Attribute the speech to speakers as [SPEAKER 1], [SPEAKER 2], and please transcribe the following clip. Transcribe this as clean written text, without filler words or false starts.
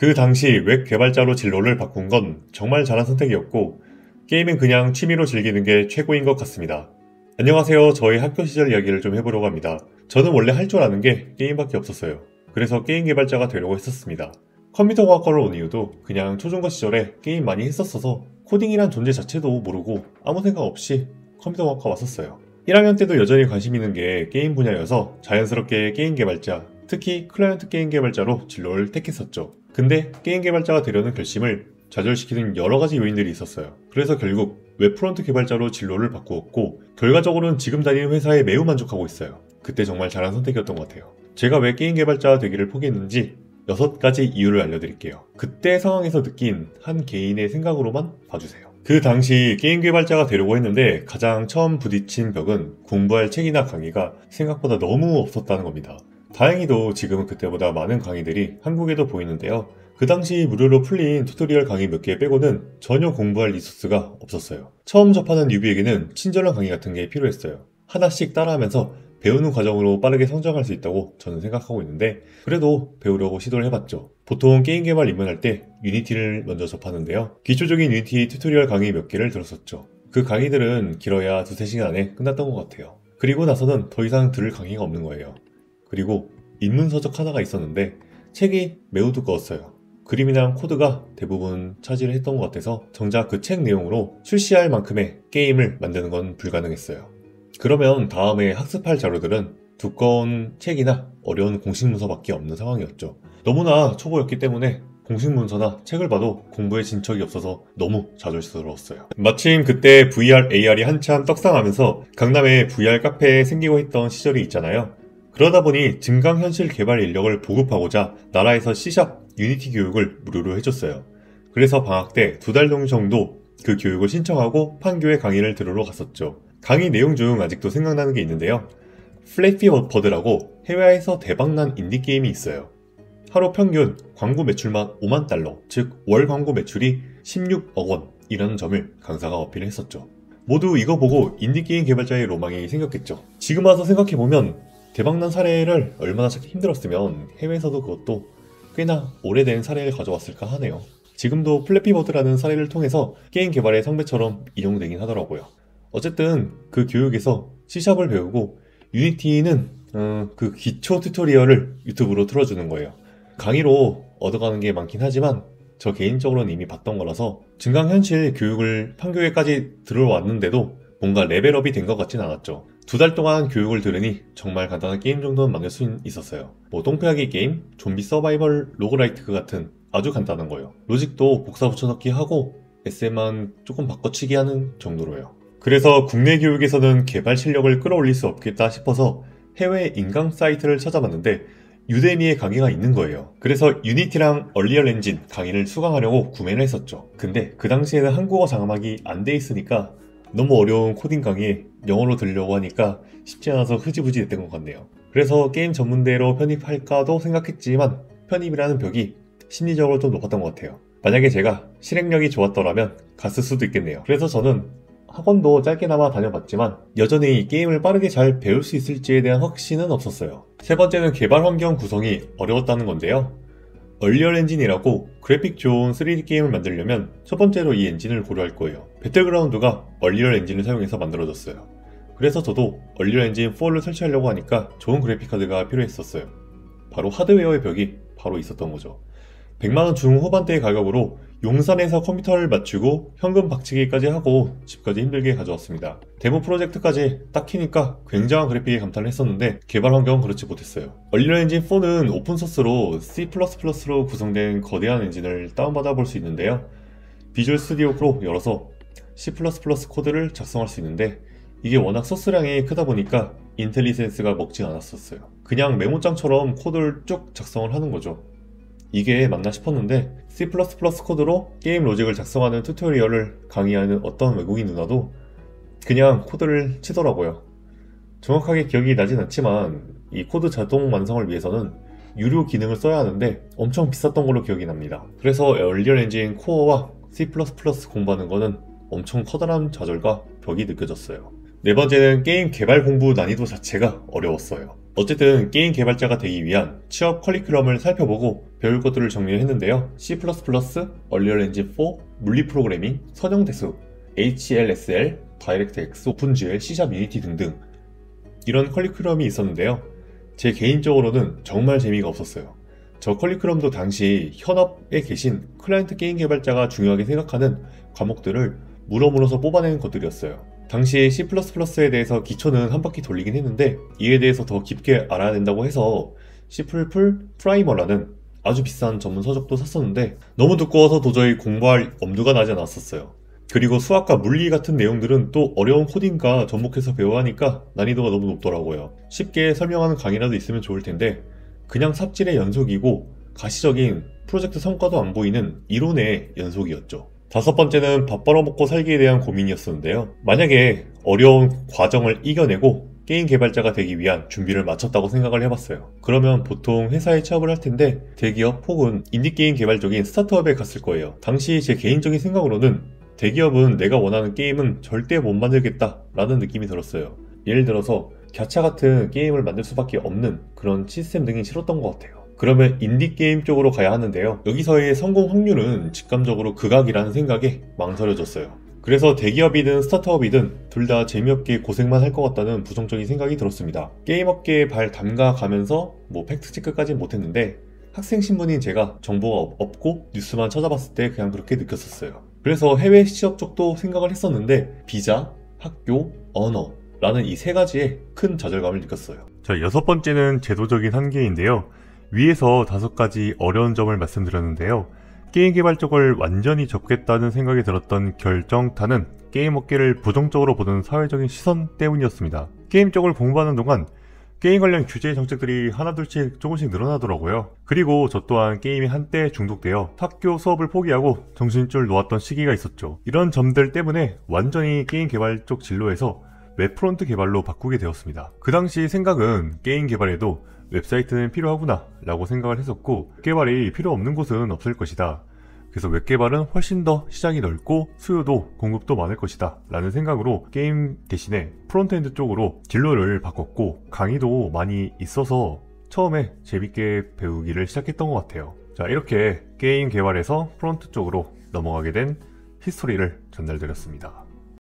[SPEAKER 1] 그 당시 웹 개발자로 진로를 바꾼 건 정말 잘한 선택이었고 게임은 그냥 취미로 즐기는 게 최고인 것 같습니다. 안녕하세요. 저의 학교 시절 이야기를 좀 해보려고 합니다. 저는 원래 할 줄 아는 게 게임밖에 없었어요. 그래서 게임 개발자가 되려고 했었습니다. 컴퓨터공학과를 온 이유도 그냥 초중고 시절에 게임 많이 했었어서 코딩이란 존재 자체도 모르고 아무 생각 없이 컴퓨터공학과 왔었어요. 1학년 때도 여전히 관심 있는 게 게임 분야여서 자연스럽게 게임 개발자, 특히 클라이언트 게임 개발자로 진로를 택했었죠. 근데 게임 개발자가 되려는 결심을 좌절시키는 여러가지 요인들이 있었어요. 그래서 결국 웹 프론트 개발자로 진로를 바꾸었고 결과적으로는 지금 다니는 회사에 매우 만족하고 있어요. 그때 정말 잘한 선택이었던 것 같아요. 제가 왜 게임 개발자가 되기를 포기했는지 6가지 이유를 알려드릴게요. 그때 상황에서 느낀 한 개인의 생각으로만 봐주세요. 그 당시 게임 개발자가 되려고 했는데 가장 처음 부딪힌 벽은 공부할 책이나 강의가 생각보다 너무 없었다는 겁니다. 다행히도 지금은 그때보다 많은 강의들이 한국에도 보이는데요. 그 당시 무료로 풀린 튜토리얼 강의 몇 개 빼고는 전혀 공부할 리소스가 없었어요. 처음 접하는 뉴비에게는 친절한 강의 같은 게 필요했어요. 하나씩 따라하면서 배우는 과정으로 빠르게 성장할 수 있다고 저는 생각하고 있는데 그래도 배우려고 시도를 해봤죠. 보통 게임 개발 입문할 때 유니티를 먼저 접하는데요. 기초적인 유니티 튜토리얼 강의 몇 개를 들었었죠. 그 강의들은 길어야 2-3시간 안에 끝났던 것 같아요. 그리고 나서는 더 이상 들을 강의가 없는 거예요. 그리고 입문서적 하나가 있었는데 책이 매우 두꺼웠어요. 그림이랑 코드가 대부분 차지를 했던 것 같아서 정작 그 책 내용으로 출시할 만큼의 게임을 만드는 건 불가능했어요. 그러면 다음에 학습할 자료들은 두꺼운 책이나 어려운 공식 문서밖에 없는 상황이었죠. 너무나 초보였기 때문에 공식 문서나 책을 봐도 공부에 진척이 없어서 너무 좌절스러웠어요. 마침 그때 VR, AR이 한참 떡상하면서 강남에 VR 카페에 생기고 했던 시절이 있잖아요. 그러다 보니 증강현실 개발 인력을 보급하고자 나라에서 C# 유니티 교육을 무료로 해줬어요. 그래서 방학 때 2달 정도 그 교육을 신청하고 판교에 강의를 들으러 갔었죠. 강의 내용 중 아직도 생각나는 게 있는데요. 플래피 버드라고 해외에서 대박난 인디게임이 있어요. 하루 평균 광고 매출만 5만 달러, 즉 월 광고 매출이 16억 원이라는 점을 강사가 어필을 했었죠. 모두 이거 보고 인디게임 개발자의 로망이 생겼겠죠. 지금 와서 생각해보면 대박난 사례를 얼마나 찾기 힘들었으면 해외에서도 그것도 꽤나 오래된 사례를 가져왔을까 하네요. 지금도 플래피버드라는 사례를 통해서 게임 개발의 성배처럼 인용되긴 하더라고요. 어쨌든 그 교육에서 C샵을 배우고 유니티는 그 기초 튜토리얼을 유튜브로 틀어주는 거예요. 강의로 얻어가는 게 많긴 하지만 저 개인적으로는 이미 봤던 거라서 증강현실 교육을 판교에까지 들어왔는데도 뭔가 레벨업이 된 것 같진 않았죠. 2달 동안 교육을 들으니 정말 간단한 게임 정도는 만들 수 있었어요. 뭐 똥배하기 게임, 좀비 서바이벌 로그라이트 같은 아주 간단한 거예요. 로직도 복사 붙여넣기 하고 SM만 조금 바꿔치기 하는 정도로요. 그래서 국내 교육에서는 개발 실력을 끌어올릴 수 없겠다 싶어서 해외 인강 사이트를 찾아봤는데 유데미에 강의가 있는 거예요. 그래서 유니티랑 얼리얼 엔진 강의를 수강하려고 구매를 했었죠. 근데 그 당시에는 한국어 장악이 안 돼 있으니까 너무 어려운 코딩 강의에 영어로 들으려고 하니까 쉽지 않아서 흐지부지 됐던 것 같네요. 그래서 게임 전문대로 편입할까도 생각했지만 편입이라는 벽이 심리적으로 좀 높았던 것 같아요. 만약에 제가 실행력이 좋았더라면 갔을 수도 있겠네요. 그래서 저는 학원도 짧게나마 다녀봤지만 여전히 게임을 빠르게 잘 배울 수 있을지에 대한 확신은 없었어요. 세 번째는 개발 환경 구성이 어려웠다는 건데요. 얼리얼 엔진이라고 그래픽 좋은 3D 게임을 만들려면 첫 번째로 이 엔진을 고려할 거예요. 배틀그라운드가 얼리얼 엔진을 사용해서 만들어졌어요. 그래서 저도 얼리얼 엔진 4를 설치하려고 하니까 좋은 그래픽 카드가 필요했었어요. 바로 하드웨어의 벽이 바로 있었던 거죠. 100만원 중후반대의 가격으로 용산에서 컴퓨터를 맞추고 현금 박치기까지 하고 집까지 힘들게 가져왔습니다. 데모 프로젝트까지 딱 키니까 굉장한 그래픽에 감탄을 했었는데 개발 환경은 그렇지 못했어요. 얼리얼 엔진 4는 오픈소스로 C++로 구성된 거대한 엔진을 다운받아 볼 수 있는데요. 비주얼 스튜디오 프로 열어서 C++ 코드를 작성할 수 있는데 이게 워낙 소스량이 크다 보니까 인텔리센스가 먹지 않았었어요. 그냥 메모장처럼 코드를 쭉 작성을 하는 거죠. 이게 맞나 싶었는데 C++ 코드로 게임 로직을 작성하는 튜토리얼을 강의하는 어떤 외국인 누나도 그냥 코드를 치더라고요. 정확하게 기억이 나진 않지만 이 코드 자동 완성을 위해서는 유료 기능을 써야 하는데 엄청 비쌌던 걸로 기억이 납니다. 그래서 얼리얼 엔진 코어와 C++ 공부하는 거는 엄청 커다란 좌절과 벽이 느껴졌어요. 네 번째는 게임 개발 공부 난이도 자체가 어려웠어요. 어쨌든 게임 개발자가 되기 위한 취업 커리큘럼을 살펴보고 배울 것들을 정리했는데요. C++, 얼리얼 엔진 4, 물리 프로그래밍, 선형대수, HLSL, 다이렉트X, 오픈GL, C샵 유니티 등등 이런 커리큘럼이 있었는데요. 제 개인적으로는 정말 재미가 없었어요. 저 커리큘럼도 당시 현업에 계신 클라이언트 게임 개발자가 중요하게 생각하는 과목들을 물어물어서 뽑아내는 것들이었어요. 당시 C++에 대해서 기초는 한 바퀴 돌리긴 했는데 이에 대해서 더 깊게 알아야 된다고 해서 C++ 프라이머라는 아주 비싼 전문 서적도 샀었는데 너무 두꺼워서 도저히 공부할 엄두가 나지 않았었어요. 그리고 수학과 물리 같은 내용들은 또 어려운 코딩과 접목해서 배워야 하니까 난이도가 너무 높더라고요. 쉽게 설명하는 강의라도 있으면 좋을 텐데 그냥 삽질의 연속이고 가시적인 프로젝트 성과도 안 보이는 이론의 연속이었죠. 다섯 번째는 밥 벌어먹고 살기에 대한 고민이었었는데요. 만약에 어려운 과정을 이겨내고 게임 개발자가 되기 위한 준비를 마쳤다고 생각을 해봤어요. 그러면 보통 회사에 취업을 할 텐데 대기업 혹은 인디게임 개발 쪽인 스타트업에 갔을 거예요. 당시 제 개인적인 생각으로는 대기업은 내가 원하는 게임은 절대 못 만들겠다 라는 느낌이 들었어요. 예를 들어서 갸차 같은 게임을 만들 수밖에 없는 그런 시스템 등이 싫었던 것 같아요. 그러면 인디게임 쪽으로 가야 하는데요. 여기서의 성공 확률은 직감적으로 극악이라는 생각에 망설여졌어요. 그래서 대기업이든 스타트업이든 둘 다 재미없게 고생만 할 것 같다는 부정적인 생각이 들었습니다. 게임 업계에 발 담가가면서 팩트체크까지는 못했는데 학생 신분인 제가 정보가 없고 뉴스만 찾아봤을 때 그냥 그렇게 느꼈었어요. 그래서 해외 취업 쪽도 생각을 했었는데 비자, 학교, 언어 라는 이 세 가지에 큰 좌절감을 느꼈어요. 자, 여섯 번째는 제도적인 한계인데요. 위에서 다섯 가지 어려운 점을 말씀드렸는데요. 게임 개발 쪽을 완전히 접겠다는 생각이 들었던 결정타는 게임 업계를 부정적으로 보는 사회적인 시선 때문이었습니다. 게임 쪽을 공부하는 동안 게임 관련 규제 정책들이 하나둘씩 조금씩 늘어나더라고요. 그리고 저 또한 게임에 한때 중독되어 학교 수업을 포기하고 정신줄 놓았던 시기가 있었죠. 이런 점들 때문에 완전히 게임 개발 쪽 진로에서 웹 프론트 개발로 바꾸게 되었습니다. 그 당시 생각은 게임 개발에도 웹사이트는 필요하구나 라고 생각을 했었고 개발이 필요 없는 곳은 없을 것이다. 그래서 웹 개발은 훨씬 더 시장이 넓고 수요도 공급도 많을 것이다 라는 생각으로 게임 대신에 프론트엔드 쪽으로 진로를 바꿨고 강의도 많이 있어서 처음에 재밌게 배우기를 시작했던 것 같아요. 자, 이렇게 게임 개발에서 프론트 쪽으로 넘어가게 된 히스토리를 전달드렸습니다.